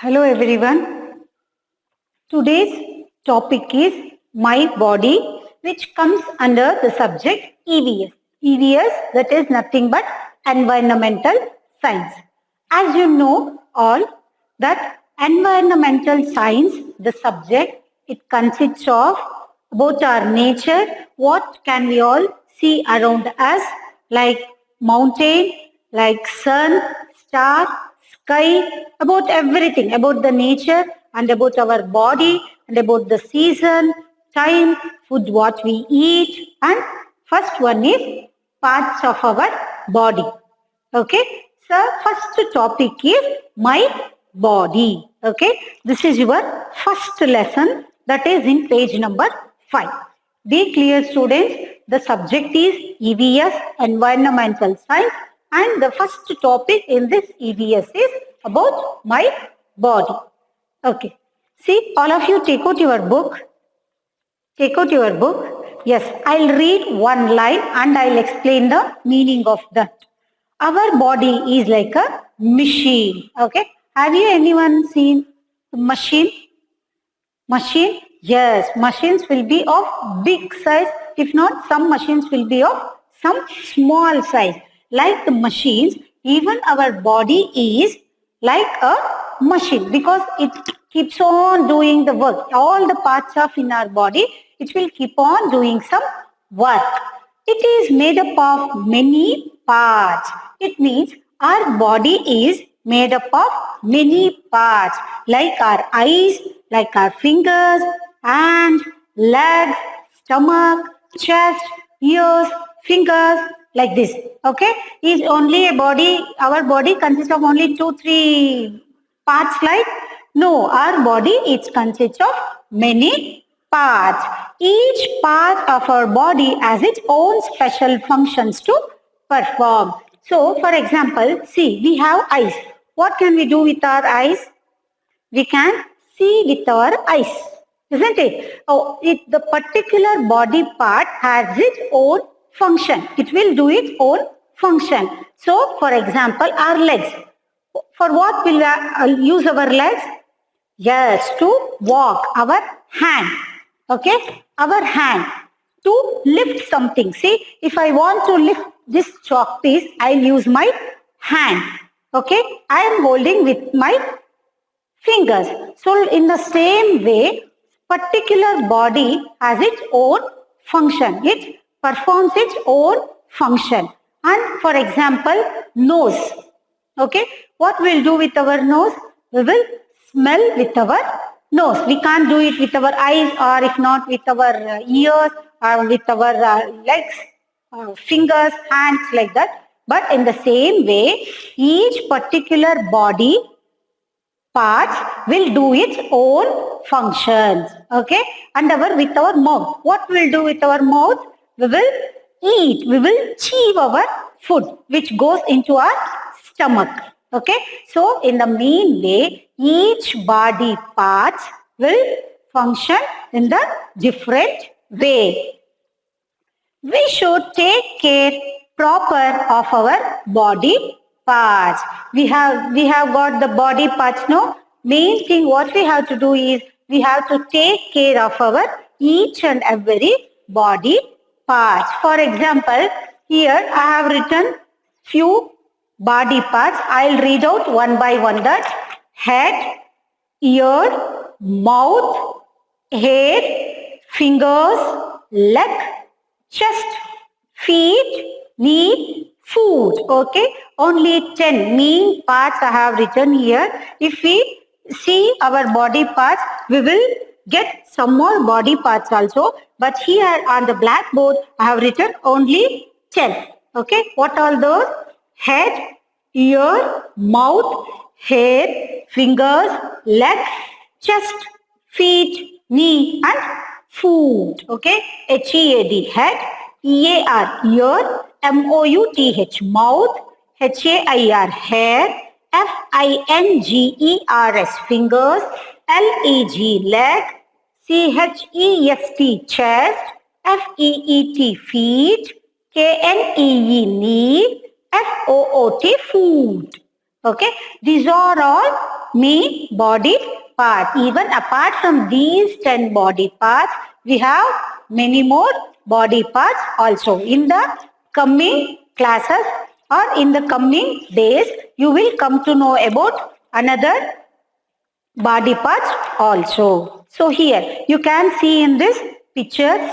Hello everyone. Today's topic is my body, which comes under the subject EVS. EVS, that is nothing but environmental science. As you know all that environmental science, the subject, it consists of about our nature, what can we all see around us, like mountain, like sun, star, sky, about everything, about the nature and about our body and about the season, time, food what we eat, and first one is parts of our body. Okay, so first topic is my body. Okay, this is your first lesson, that is in page number 5. Be clear students, the subject is EVS, environmental science, and the first topic in this EVS is about my body. Okay, see, all of you take out your book. Take out your book. Yes, I'll read one line and I'll explain the meaning of that. Our body is like a machine. Okay. Have you anyone seen machine? Machine? Yes, machines will be of big size. If not, some machines will be of some small size. Like the machines, even our body is like a machine because it keeps on doing the work. All the parts of in our body, it will keep on doing some work. It is made up of many parts. It means our body is made up of many parts like our eyes, like our fingers, hand, legs, stomach, chest, ears, fingers, like this. Okay, is only a body, our body consists of only 2-3 parts, like no, our body it consists of many parts. Each part of our body has its own special functions to perform. So for example, see, we have eyes. What can we do with our eyes? We can see with our eyes, isn't it? Oh, the particular body part has its own function. It will do its own function. So, for example, our legs. For what will we use our legs? Yes, to walk. Our hand. Okay, our hand to lift something. See, if I want to lift this chalk piece, I'll use my hand. Okay, I am holding with my fingers. So in the same way, particular body has its own function. It performs its own function. And for example, nose. Okay, what we'll do with our nose? We will smell with our nose. We can't do it with our eyes, or if not with our ears, or with our legs, fingers, hands, like that. But in the same way, each particular body parts will do its own functions. Okay, and with our mouth, what we'll do with our mouth? We will eat, we will chew our food which goes into our stomach. Okay, so in the main way, each body parts will function in the different way. We should take care proper of our body parts. We have got the body parts. No, main thing what we have to do is we have to take care of our each and every body parts. For example, here I have written few body parts. I'll read out one by one that: head, ear, mouth, hair, fingers, leg, chest, feet, knee, foot. Okay, only 10 main parts I have written here. If we see our body parts, we will get some more body parts also. But here on the blackboard, I have written only 10. Okay, what are those? Head, ear, mouth, hair, fingers, legs, chest, feet, knee, and foot. Okay, HEAD, head, EAR, ear, MOUTH, mouth, HAIR, hair, FINGERS, fingers, LEG, leg, CHEST, chest, FEET, feet, KNEE, knee, FOOT, foot. Okay, these are all main body parts. Even apart from these 10 body parts, we have many more body parts also. In the coming classes or in the coming days, you will come to know about another body parts also. So here you can see in this picture,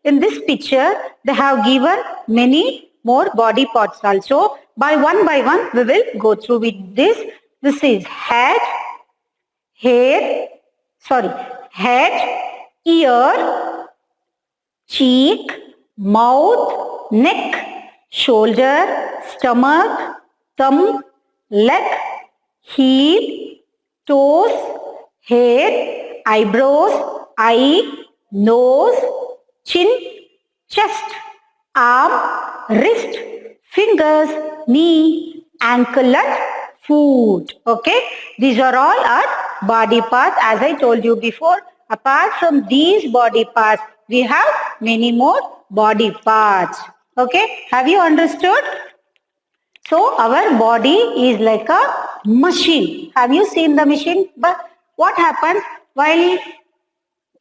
in this picture they have given many more body parts also. By one we will go through with this. This is head, ear, cheek, mouth, neck, shoulder, stomach, thumb, leg, heel, toes, hair, eyebrows, eye, nose, chin, chest, arm, wrist, fingers, knee, ankle and foot. Okay, these are all our body parts. As I told you before, apart from these body parts, we have many more body parts. Okay, have you understood? So our body is like a machine. Have you seen the machine? But what happens while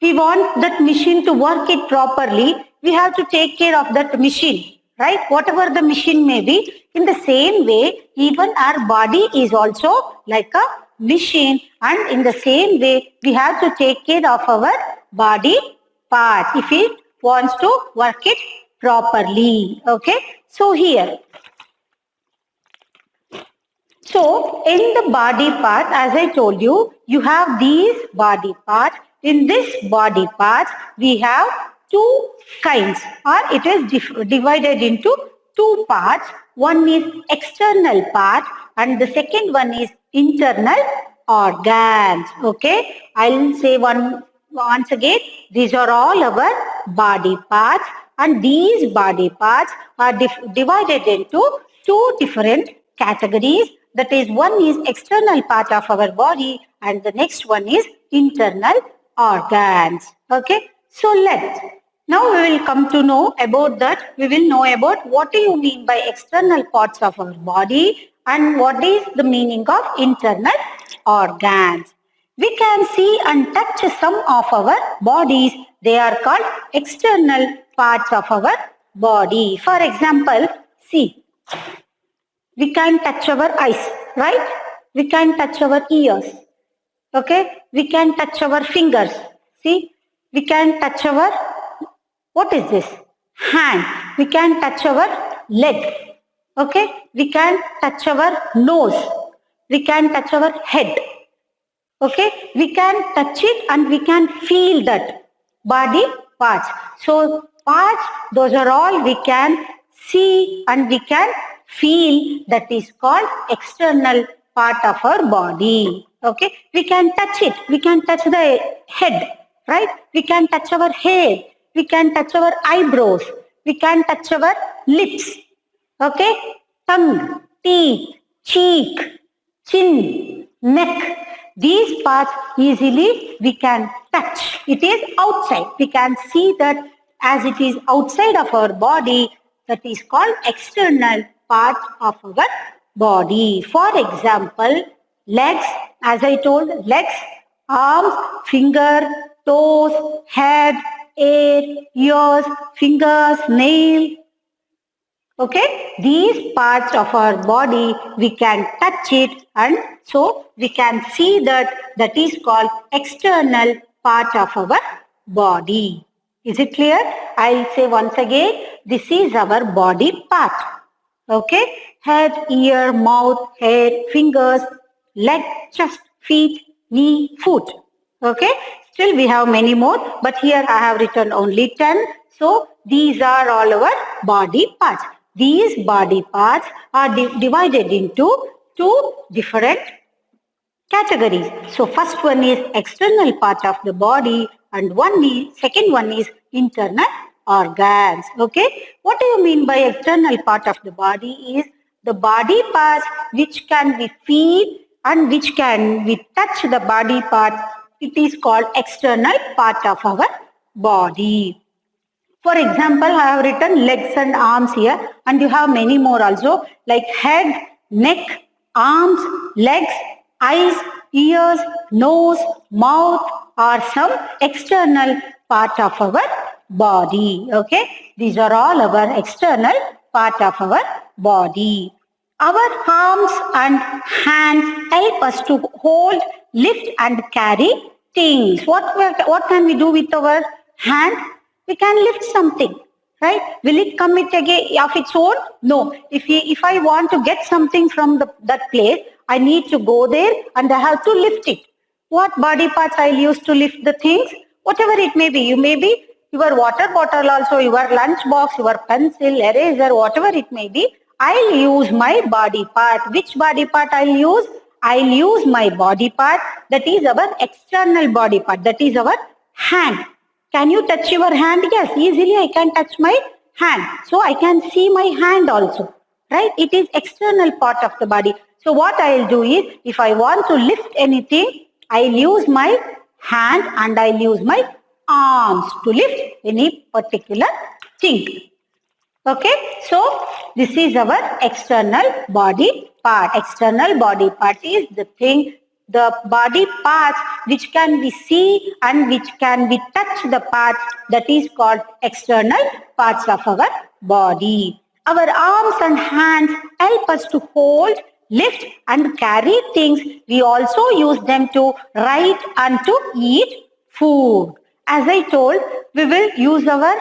we want that machine to work it properly, we have to take care of that machine, right? Whatever the machine may be, in the same way, even our body is also like a machine, and in the same way, we have to take care of our body part if it wants to work it properly. Okay, so here, so in the body part, as I told you, you have these body parts. In this body parts, we have two kinds, or it is divided into two parts. One is external part and the second one is internal organs. Okay, I'll say once again, these are all our body parts, and these body parts are divided into two different categories. That is, one is external part of our body and the next one is internal organs. Okay, so now we will come to know about that. We will know about what do you mean by external parts of our body and what is the meaning of internal organs. We can see and touch some of our bodies. They are called external parts of our body. For example, see, we can touch our eyes, right? We can touch our ears. Okay, we can touch our fingers. See, we can touch our, what is this? Hand. We can touch our leg. Okay, we can touch our nose. We can touch our head. Okay, we can touch it and we can feel that body parts. So parts, those are all we can see and we can feel. That is called external part of our body. Okay, we can touch it. We can touch the head, right? We can touch our hair. We can touch our eyebrows. We can touch our lips. Okay, tongue, teeth, cheek, chin, neck. These parts easily we can touch. It is outside. We can see that as it is outside of our body. That is called external part of our body. For example, legs, as I told, legs, arms, finger, toes, head, head, ears, fingers, nail. Okay, these parts of our body, we can touch it and so we can see that is called external part of our body. Is it clear? I'll say once again, this is our body part. Okay, head, ear, mouth, head, fingers, leg, chest, feet, knee, foot. Okay, still we have many more, but here I have written only 10. So these are all our body parts. These body parts are divided into two different categories. So first one is external part of the body and second one is internal organs. Okay, what do you mean by external part of the body? Is the body parts which can be feel and which can we touch the body part. It is called external part of our body. For example, I have written legs and arms here, and you have many more also, like head, neck, arms, legs, eyes, Ears, nose, mouth are some external part of our body. Okay, these are all our external part of our body. Our arms and hands help us to hold, lift and carry things. What can we do with our hand? We can lift something, right? Will it come it again of its own? No. If I want to get something from that place, I need to go there and I have to lift it. What body parts I'll use to lift the things? Whatever it may be. You may be your water bottle also, your lunch box, your pencil, eraser, whatever it may be. I'll use my body part. Which body part I'll use? I'll use my body part. That is our external body part. That is our hand. Can you touch your hand? Yes, easily I can touch my hand. So I can see my hand also. Right? It is external part of the body. So what I'll do is, if I want to lift anything, I'll use my hand and I'll use my arms to lift any particular thing. Okay, so this is our external body part. External body part is the thing, the body parts which can be seen and which can be touched, the parts that is called external parts of our body. Our arms and hands help us to hold, lift and carry things. We also use them to write and to eat food. As I told, we will use our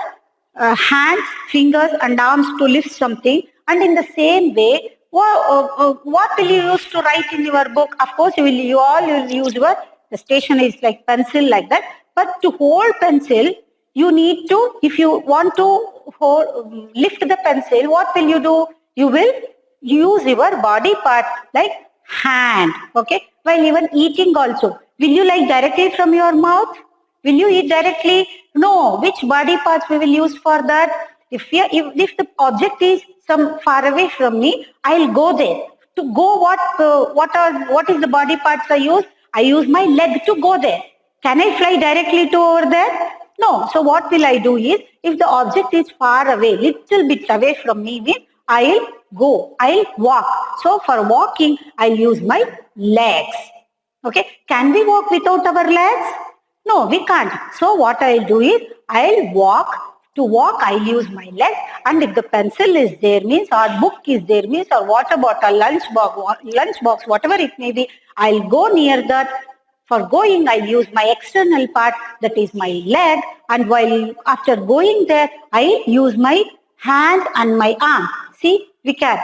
hands, fingers and arms to lift something, and in the same way, what will you use to write in your book? Of course, you all will use your stationery like pencil like that, but to hold pencil, you need to, if you want to lift the pencil, what will you do? You will use your body part like hand, okay? While even eating also, will you like directly from your mouth? Will you eat directly? No. Which body parts we will use for that? If the object is some far away from me, I'll go there. To go, what is the body parts I use? I use my leg to go there. Can I fly directly to over there? No. So what will I do is, if the object is far away, little bit away from me, means I'll go. I'll walk. So for walking, I'll use my legs. Okay. Can we walk without our legs? No, we can't. So what I'll do is, I'll walk. To walk, I'll use my legs. And if the pencil is there, means, or book is there, means, or water bottle, lunch box, whatever it may be, I'll go near that. For going, I'll use my external part, that is my leg. And while after going there, I'll use my hand and my arm. See, we can.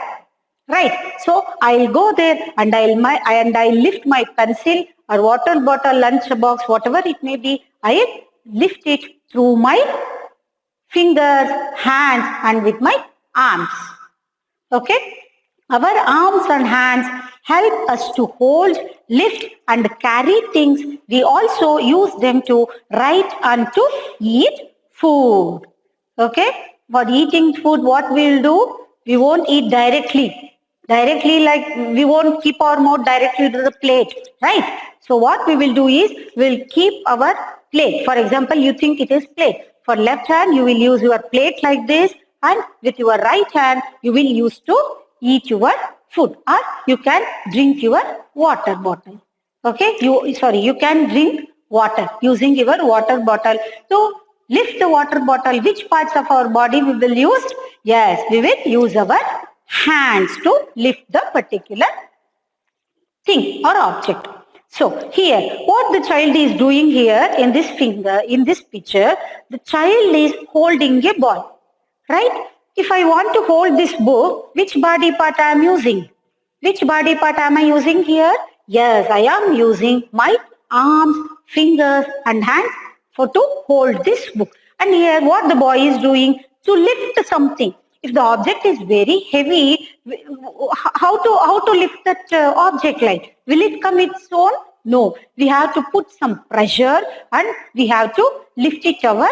Right. So I'll go there and I'll lift my pencil or water bottle, lunch box, whatever it may be. I'll lift it through my fingers, hands and with my arms. Okay. Our arms and hands help us to hold, lift and carry things. We also use them to write and to eat food. Okay. For eating food, what we will do? We won't eat directly. Directly, like we won't keep our mouth directly to the plate, right? So what we will do is, we'll keep our plate. For example, you think it is plate. For left hand, you will use your plate like this, and with your right hand, you will use to eat your food, or you can drink your water bottle. Okay, you can drink water using your water bottle. So lift the water bottle. Which parts of our body we will use? Yes, we will use our hands to lift the particular thing or object. So here, what the child is doing here in this picture, the child is holding a ball, right? If I want to hold this book, which body part I am using? Which body part am I using here? Yes, I am using my arms, fingers and hands to hold this book. And here what the boy is doing? To lift something. If the object is very heavy, how to lift that object like? Will it come its own? No. We have to put some pressure and we have to lift it over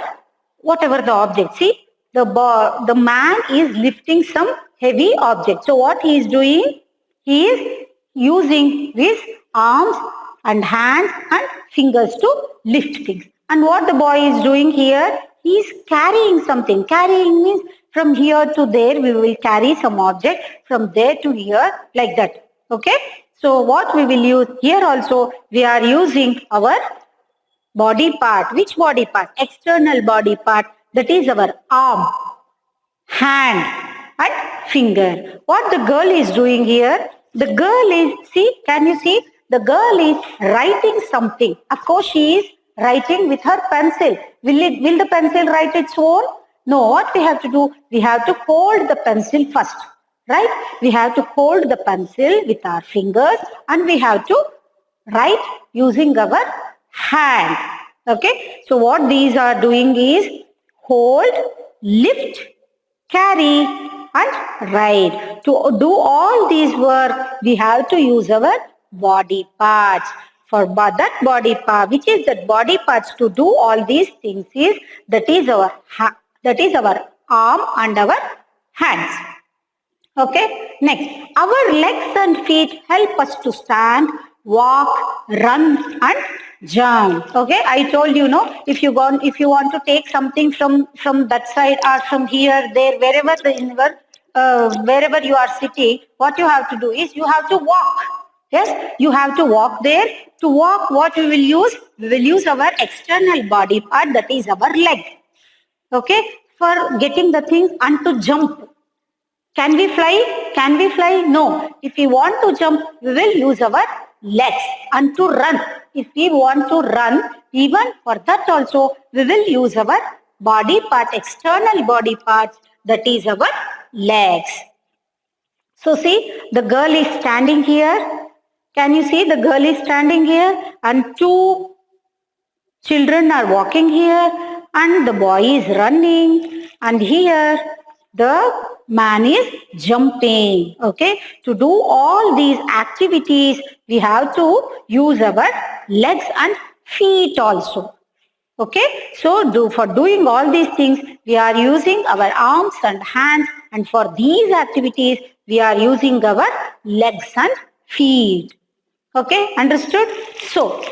whatever the object. See, the man is lifting some heavy object. So what he is doing? He is using his arms and hands and fingers to lift things. And what the boy is doing here? He is carrying something. Carrying means from here to there, we will carry some object from there to here like that. Okay. So what we will use here also, we are using our body part. Which body part? External body part, that is our arm, hand and finger. What the girl is doing here? The girl is, see, can you see? The girl is writing something. Of course, she is writing with her pencil. Will the pencil write its own? No, what we have to do? We have to hold the pencil first, right? We have to hold the pencil with our fingers and we have to write using our hand. Okay, so what these are doing is hold, lift, carry and ride. To do all these work, we have to use our body parts. For that body part, which is that body parts to do all these things is that is our arm and our hands. Okay, next, our legs and feet help us to stand, walk, run and jump. Okay, I told you, no, if you want to take something from that side or from here, there, wherever you are sitting, what you have to do is you have to walk. Yes, you have to walk there. To walk, what we will use? We will use our external body part, that is our leg. Okay, for getting the things and to jump. Can we fly? Can we fly? No. If we want to jump, we will use our legs. And to run, if we want to run, even for that also, we will use our body part, external body parts, that is our legs. So see, the girl is standing here. Can you see the girl is standing here? And two children are walking here. And the boy is running. And here, the man is jumping. Okay, to do all these activities, we have to use our legs and feet also. Okay, so for doing all these things, we are using our arms and hands, and for these activities, we are using our legs and feet. Okay, understood? So,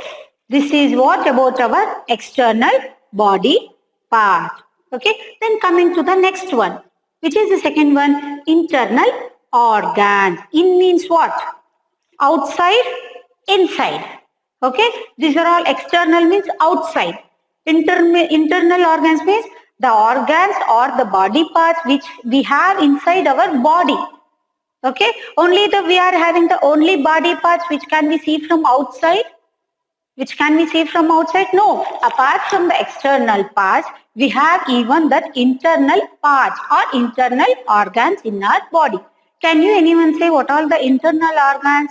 this is what about our external body part. Okay, then coming to the next one. Which is the second one? Internal organs. In means what? Outside, inside. Okay, these are all external means outside. Internal organs means the organs or the body parts which we have inside our body. Okay, we are having the only body parts which can be seen from outside. Which can we see from outside? No. Apart from the external parts, we have even that internal parts or internal organs in our body. Can you anyone say what are the internal organs?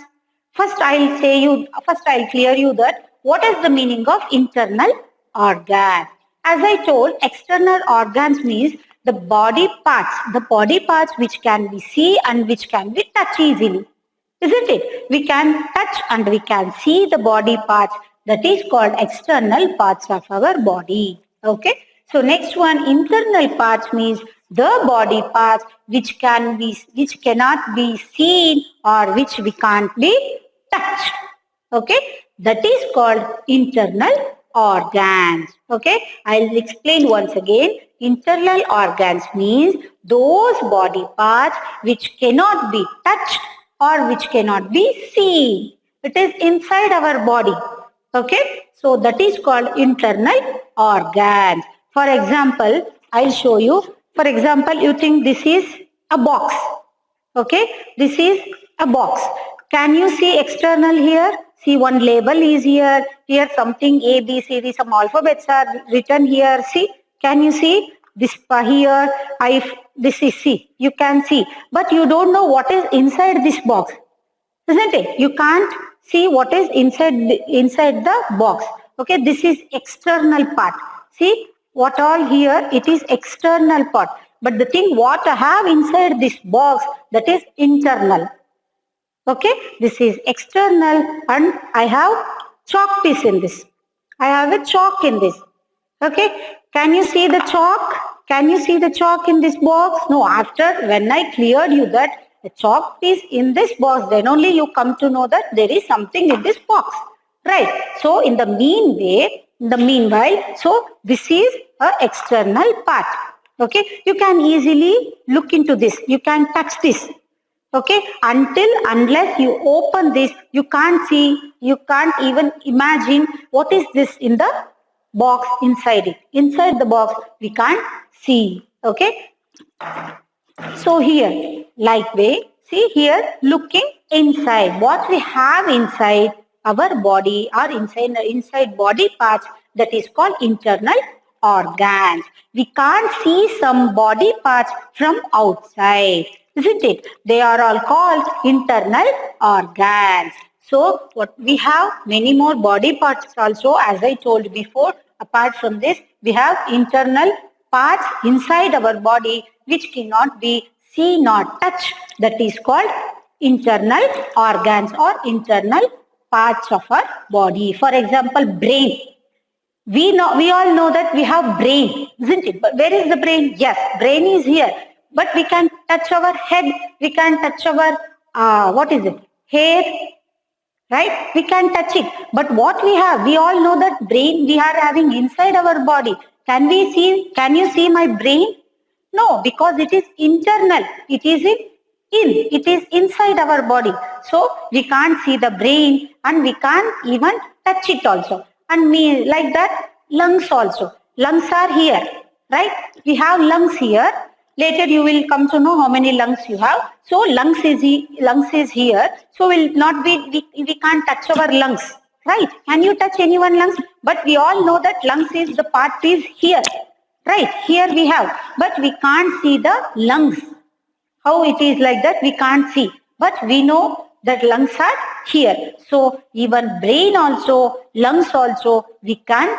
First I'll clear you that what is the meaning of internal organ. As I told, external organs means the body parts which can be seen and which can be touched easily. Isn't it? We can touch and we can see the body parts. That is called external parts of our body. Okay. So next one, internal parts means the body parts which cannot be seen or which we can't be touched. Okay. That is called internal organs. Okay. I'll explain once again. Internal organs means those body parts which cannot be touched or which cannot be seen. It is inside our body. Okay, so that is called internal organs. For example, I'll show you. For example, you think this is a box. Okay, this is a box. Can you see external here? See, one label is here. Here something A, B, C, D, some alphabets are written here. See, can you see? This here, this is C. You can see. But you don't know what is inside this box. Isn't it? You can't see what is inside the box. Okay, this is external part. See, what all here, it is external part. But the thing what I have inside this box, that is internal. Okay, this is external and I have chalk piece in this. I have a chalk in this. Okay, can you see the chalk? Can you see the chalk in this box? No, after when I cleared you that the chalk piece in this box, then only you come to know that there is something in this box. Right. So in the meanwhile, so this is an external part. Okay, you can easily look into this. You can touch this. Okay, unless you open this, you can't see, you can't even imagine what is this in the box inside it. Inside the box, we can't see. Okay, so here, like way, see here, looking inside, what we have inside our body or inside body parts, that is called internal organs. We can't see some body parts from outside, isn't it? They are all called internal organs. So what we have many more body parts also, as I told before. Apart from this, we have internal parts inside our body which cannot be seen or touched. That is called internal organs or internal parts of our body. For example, brain. We all know that we have brain, isn't it? But where is the brain? Yes, brain is here. But we can touch our head. We can touch our what is it? Hair, right? We can touch it. But what we have, we all know that brain we are having inside our body. Can you see my brain? No, because it is internal. It is it is inside our body. So we can't see the brain and we can't even touch it also. And me like that, lungs also. Lungs are here, right? We have lungs here. Later you will come to know how many lungs you have. So lungs is here. So will not be we can't touch our lungs, right? Can you touch anyone lungs? But we all know that lungs is the part is here, right? Here we have, but we can't see the lungs. How it is like that we can't see, but we know that lungs are here. So even brain also, lungs also, we can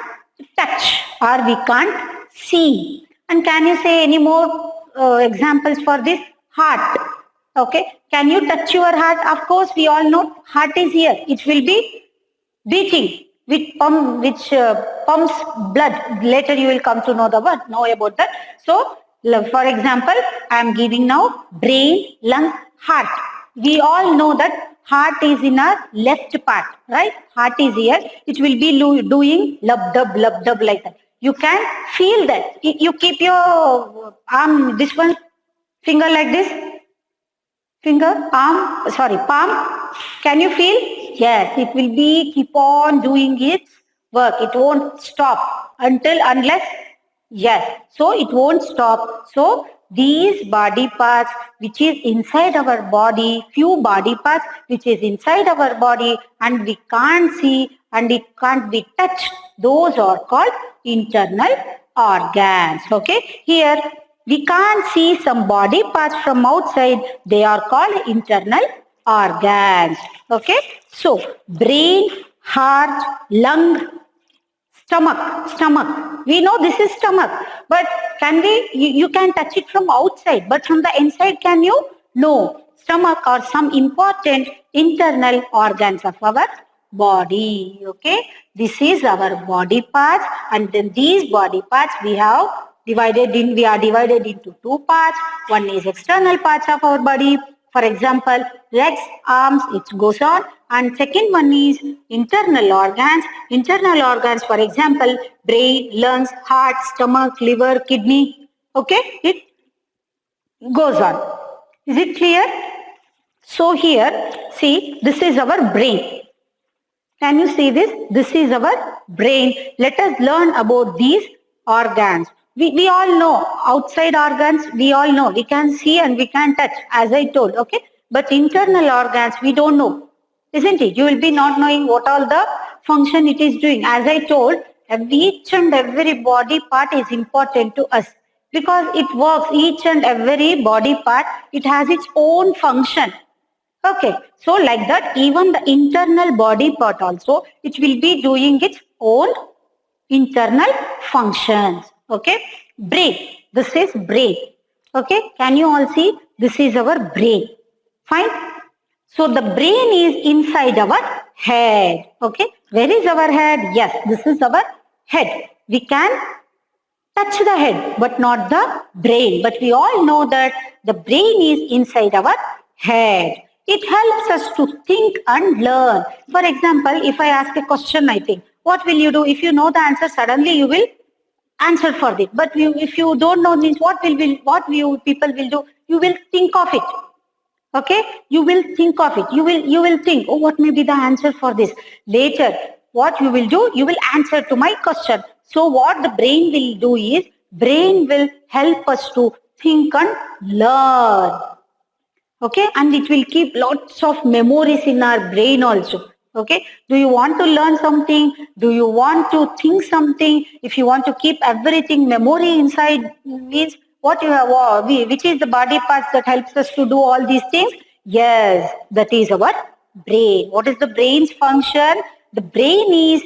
touch or we can't see. And can you say any more examples for this? Heart. Okay. Can you touch your heart? Of course, we all know heart is here. It will be beating, which pumps blood. Later you will come to know about that. So, for example, I am giving now brain, lung, heart. We all know that heart is in our left part, right? Heart is here. It will be doing lub dub like that. You can feel that. You keep your arm, this one, finger like this. Finger, palm. Can you feel? Yes, it will be keep on doing its work. It won't stop unless, yes. So it won't stop. So these body parts which is inside our body, few body parts which is inside our body and we can't see and it can't be touched, those are called internal organs. Okay, here we can't see some body parts from outside, they are called internal organs. Okay, so brain, heart, lung, stomach. We know this is stomach, but you can touch it from outside, but from the inside can you? No. Stomach are some important internal organs of our body. Okay, this is our body parts, and then these body parts we are divided into two parts. One is external parts of our body. For example, legs, arms, it goes on. And second one is internal organs. Internal organs, for example, brain, lungs, heart, stomach, liver, kidney. Okay, it goes on. Is it clear? So here, see, this is our brain. Can you see this? This is our brain. Let us learn about these organs. We all know outside organs, we all know. We can see and we can touch, as I told, okay? But internal organs, we don't know, isn't it? You will be not knowing what all the function it is doing. As I told, each and every body part is important to us because it works, each and every body part, it has its own function. Okay, so like that, even the internal body part also, it will be doing its own internal functions. Okay, brain, this is brain. Okay, can you all see? This is our brain. Fine. So the brain is inside our head. Okay, where is our head? Yes, this is our head. We can touch the head, but not the brain. But we all know that the brain is inside our head. It helps us to think and learn. For example, if I ask a question, I think, what will you do? If you know the answer, suddenly you will answer for it. But if you don't know this, what people will do? You will think of it. Okay, you will think of it. You will think, oh, what may be the answer for this? Later, what you will do, you will answer to my question. So what the brain will do is, brain will help us to think and learn. Okay, and it will keep lots of memories in our brain also. Okay, do you want to learn something? Do you want to think something? If you want to keep everything memory inside, means what you have, which is the body parts that helps us to do all these things? Yes, that is our brain. What is the brain's function? The brain is,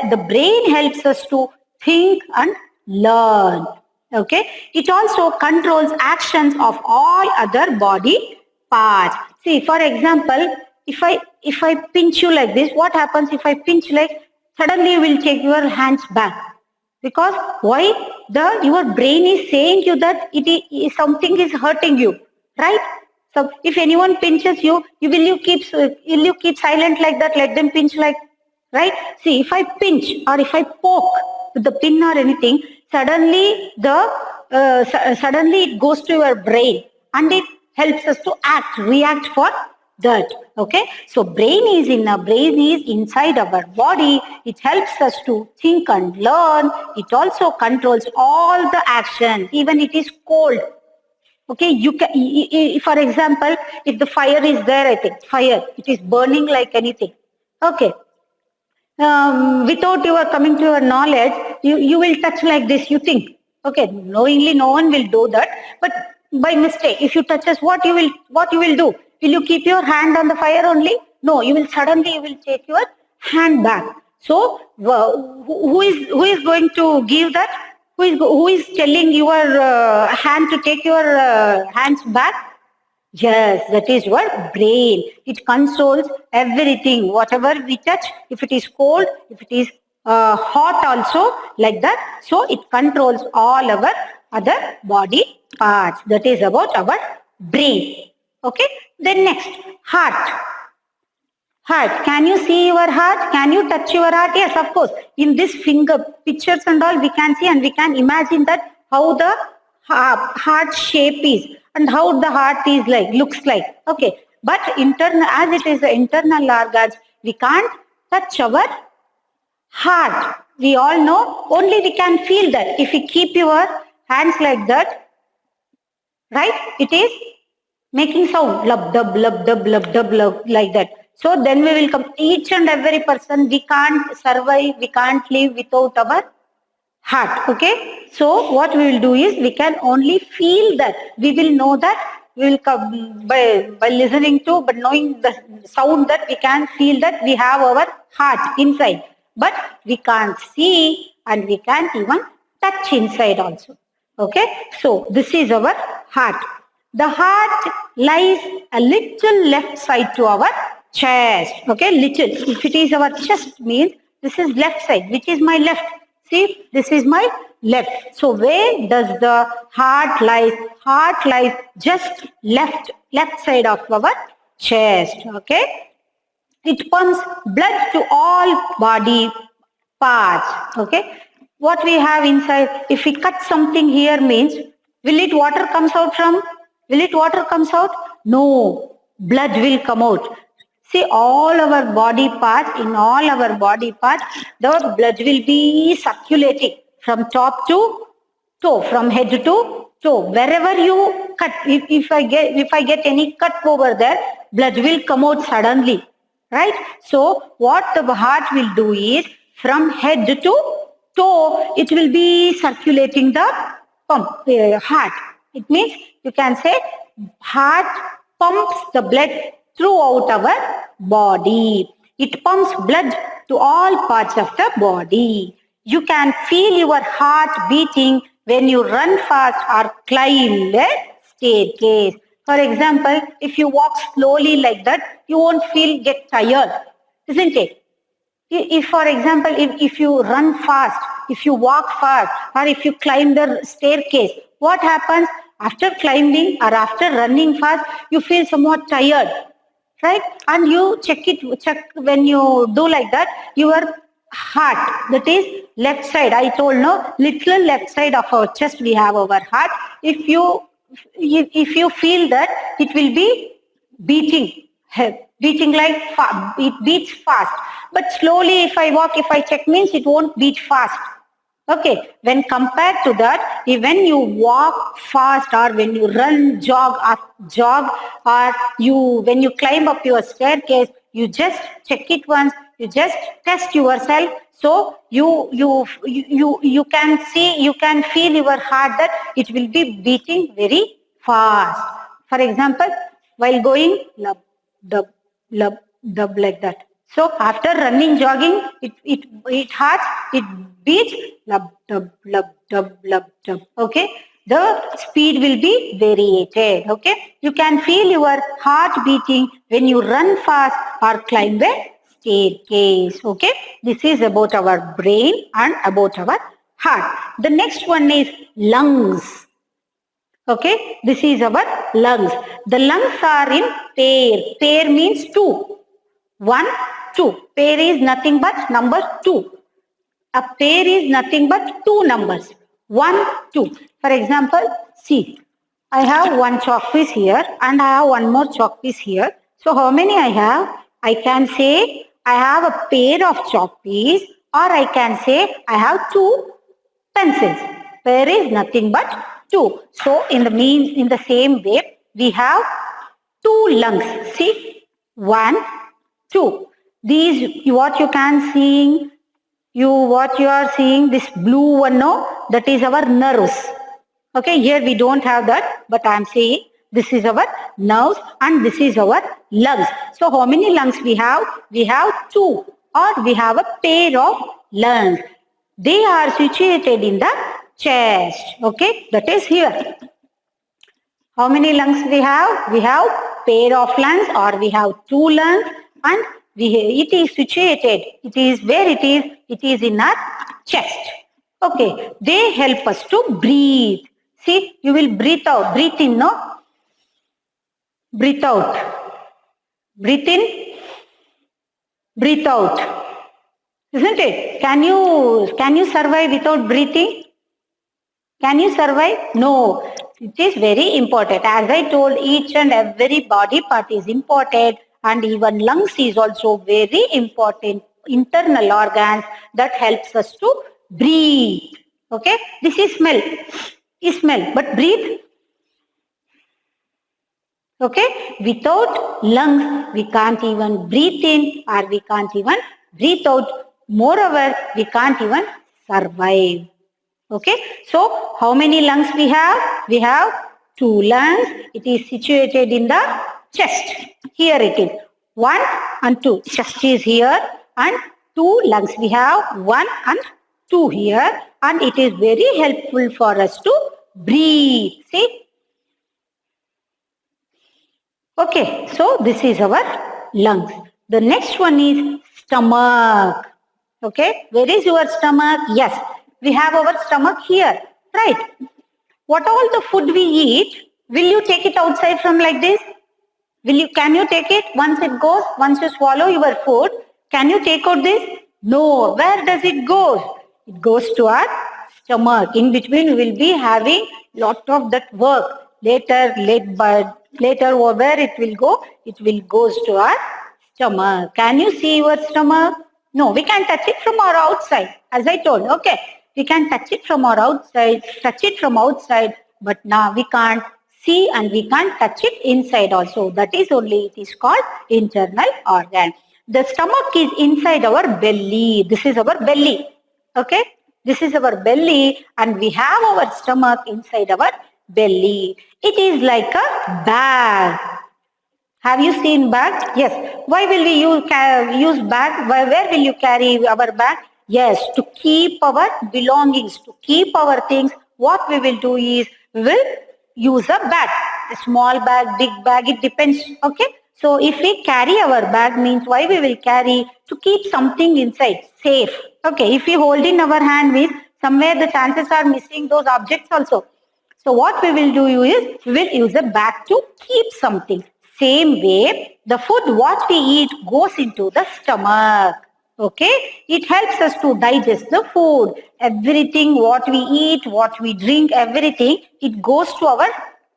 the brain helps us to think and learn. Okay, it also controls actions of all other body parts. See, for example, if I pinch you like this, what happens if I pinch, like suddenly you will take your hands back? Because why? Your brain is saying you that something is hurting you, right? So if anyone pinches you, will you keep silent like that? Let them pinch, like, right? See, if I pinch or if I poke with the pin or anything, suddenly it goes to your brain and it helps us to react for that. Okay, so brain is inside our body. It helps us to think and learn. It also controls all the action, even it is cold. Okay, you can, for example, if the fire is there, I think fire, it is burning like anything. Okay, without your coming to your knowledge, you will touch like this, you think. Okay, knowingly no one will do that, but by mistake, if you touch us, what you will do? Will you keep your hand on the fire only? No, you will take your hand back. So who is going to give that? Who is telling your hand to take your hands back? Yes, that is your brain. It controls everything. Whatever we touch, if it is cold, if it is hot also, like that. So it controls all our other body parts. That is about our brain. Okay. Then next, heart. Heart. Can you see your heart? Can you touch your heart? Yes, of course. In this finger pictures and all, we can see and we can imagine that how the heart shape is and how the heart is like, looks like. Okay. But internal, as it is the internal organs, we can't touch our heart. We all know, only we can feel that. If we keep your hands like that, right? It is making sound, lub dub, lub dub, lub dub, lub, like that. So then we will come, each and every person, we can't survive, we can't live without our heart. Okay. So what we will do is, we can only feel that. We will know that. We will come by listening to, but knowing the sound, that we can feel that we have our heart inside. But we can't see and we can't even touch inside also. Okay. So this is our heart. The heart lies a little left side to our chest. Okay, little. If it is our chest, means this is left side, which is my left. See, this is my left. So where does the heart lie? Heart lies just left side of our chest. Okay. It pumps blood to all body parts. Okay. What we have inside, if we cut something here, means, will it water comes out from? Will it water comes out? No. Blood will come out. See, all our body parts, in all our body parts, the blood will be circulating from top to toe, from head to toe. Wherever you cut, if I get any cut over there, blood will come out suddenly, right? So what the heart will do is, from head to toe, it will be circulating the heart. It means, you can say, heart pumps the blood throughout our body. It pumps blood to all parts of the body. You can feel your heart beating when you run fast or climb a staircase. For example, if you walk slowly like that, you won't get tired, isn't it? If, for example, if you run fast, if you walk fast, or if you climb the staircase, what happens? After climbing or after running fast, you feel somewhat tired, right? And you check when you do like that, your heart, that is left side, I told, no, little left side of our chest, we have our heart. If you feel that, it will be beating, beating like it beats fast. But slowly if I walk, if I check means it won't beat fast. Okay, when compared to that, when you walk fast or when you run, jog, or when you climb up your staircase, you just check it once, you just test yourself. So you can see, you can feel your heart that it will be beating very fast. For example, while going, lub, dub, lub, dub like that. So after running, jogging, it heart, it beats lub dub lub dub lub dub. Okay, the speed will be variated. Okay, you can feel your heart beating when you run fast or climb a staircase. Okay, this is about our brain and about our heart. The next one is lungs. Okay, this is our lungs. The lungs are in pair. Pair means two. 1, 2. Pair is nothing but number 2. A pair is nothing but two numbers. 1, 2. For example, see, I have one chalk piece here and I have one more chalk piece here. So how many I have? I can say I have a pair of chalk piece, or I can say I have two pencils. Pair is nothing but two. So in the same way, we have two lungs. See, 1, 2. These, what you can see, what you are seeing, this blue one, no, that is our nerves. Okay, here we don't have that, but I am saying this is our nerves and this is our lungs. So how many lungs we have? We have two, or we have a pair of lungs. They are situated in the chest. Okay, that is here. How many lungs we have? We have pair of lungs, or we have two lungs, and it is situated. It is where it is? It is in our chest. Okay, they help us to breathe. See, you will breathe out. Breathe in, no? Breathe out. Breathe in. Breathe out. Isn't it? Can you survive without breathing? Can you survive? No. It is very important. As I told, each and every body part is important, and even lungs is also very important internal organs that helps us to breathe. Okay, this is smell. Smell, but breathe. Okay, without lungs we can't even breathe in, or we can't even breathe out. Moreover, we can't even survive. Okay, so how many lungs we have? We have two lungs. It is situated in the chest. Here it is 1 and 2. Chest is here, and two lungs. We have 1 and 2 here, and it is very helpful for us to breathe. See? Okay, so this is our lungs. The next one is stomach. Okay, where is your stomach? Yes, we have our stomach here, right? What all the food we eat, will you take it outside from like this? Can you take it once you swallow your food, can you take out this? No. Where does it go? It goes to our stomach. In between we will be having lot of that work. Later where it will go? It will goes to our stomach. Can you see your stomach? No, we can touch it from our outside. As I told, okay. We can touch it from our outside, but now we can't see and we can't touch it inside also. That is only, it is called internal organ. The stomach is inside our belly. This is our belly. Okay. This is our belly, and we have our stomach inside our belly. It is like a bag. Have you seen bag? Yes. Why will we use bag? Where will you carry our bag? Yes, to keep our belongings, to keep our things. What we will do is, we will use a bag. A small bag, big bag, it depends. Okay. So if we carry our bag, means why we will carry? To keep something inside, safe. Okay. If we hold in our hand, means somewhere the chances are missing those objects also. So what we will do is, we will use a bag to keep something. Same way, the food what we eat goes into the stomach. Okay, it helps us to digest the food. Everything what we eat, what we drink, everything, it goes to our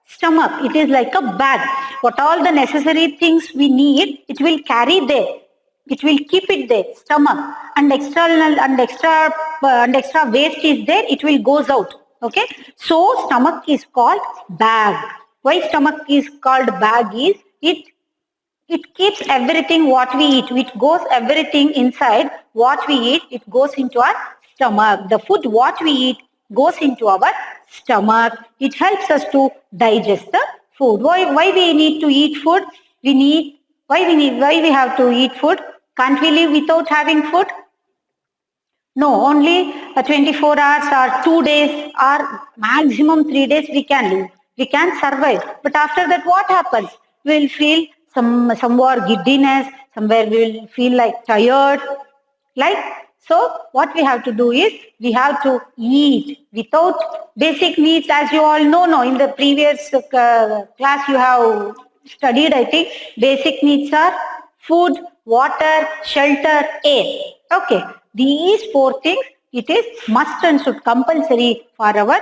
Stomach, it is like a bag. What all the necessary things we need, it will carry there. It will keep it there, stomach, and external and extra waste is there, it will goes out. Okay, so stomach is called bag. Why stomach is called bag is it keeps everything what we eat. It goes everything inside what we eat. It goes into our stomach. The food what we eat goes into our stomach. It helps us to digest the food. Why we need to eat food? Why we have to eat food? Can't we live without having food? No, only 24 hours or 2 days or maximum 3 days we can live. We can survive. But after that, what happens? We will feel somewhere giddiness, somewhere we will feel like tired. Like, so what we have to do is we have to eat without basic needs, as you all know. No, in the previous class you have studied, I think, basic needs are food, water, shelter, air. Okay, these 4 things, it is must and should compulsory for our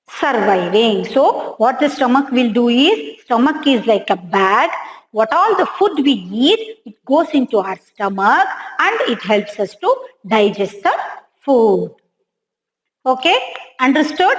surviving. So what the stomach will do is, stomach is like a bag. What all the food we eat, it goes into our stomach and it helps us to digest the food. Okay, understood?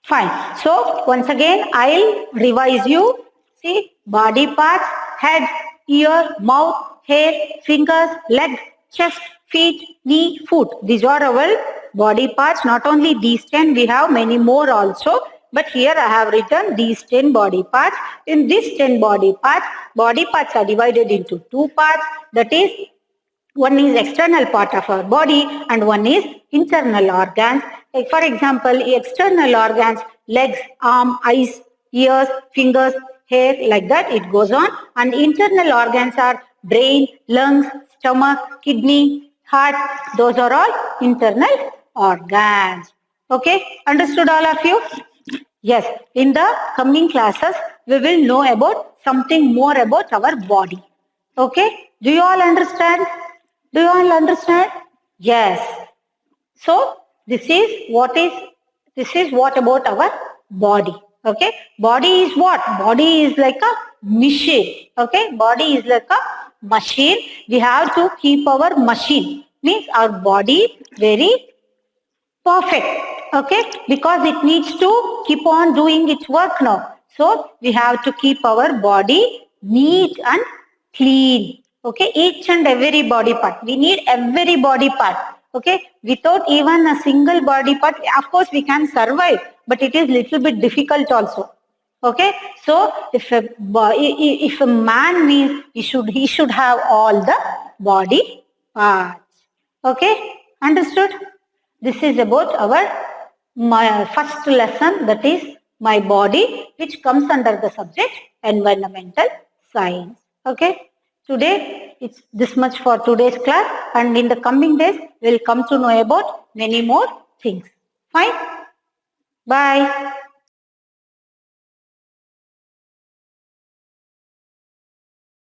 Fine. So once again, I'll revise you. See, body parts, head, ear, mouth, hair, fingers, leg, chest, feet, knee, foot. These are our body parts. Not only these 10, we have many more also. But here I have written these 10 body parts. In these 10 body parts are divided into 2 parts. That is, one is external part of our body and one is internal organs. Like for example, external organs, legs, arm, eyes, ears, fingers, hair, like that it goes on. And internal organs are brain, lungs, stomach, kidney, heart. Those are all internal organs. Okay, understood all of you? Yes, in the coming classes, we will know about something more about our body. Okay, do you all understand? Do you all understand? Yes. So this is what about our body. Okay, body is what? Body is like a machine. Okay, body is like a machine. We have to keep our machine, means our body very perfect. Okay, because it needs to keep on doing its work now. So we have to keep our body neat and clean. Okay, each and every body part. We need every body part. Okay, without even a single body part, of course we can survive, but it is little bit difficult also. Okay, so if a man means he should have all the body parts. Okay, understood? This is about my first lesson, that is my body, which comes under the subject environmental science. Okay, today it's this much for today's class, and in the coming days we'll come to know about many more things. Fine, bye.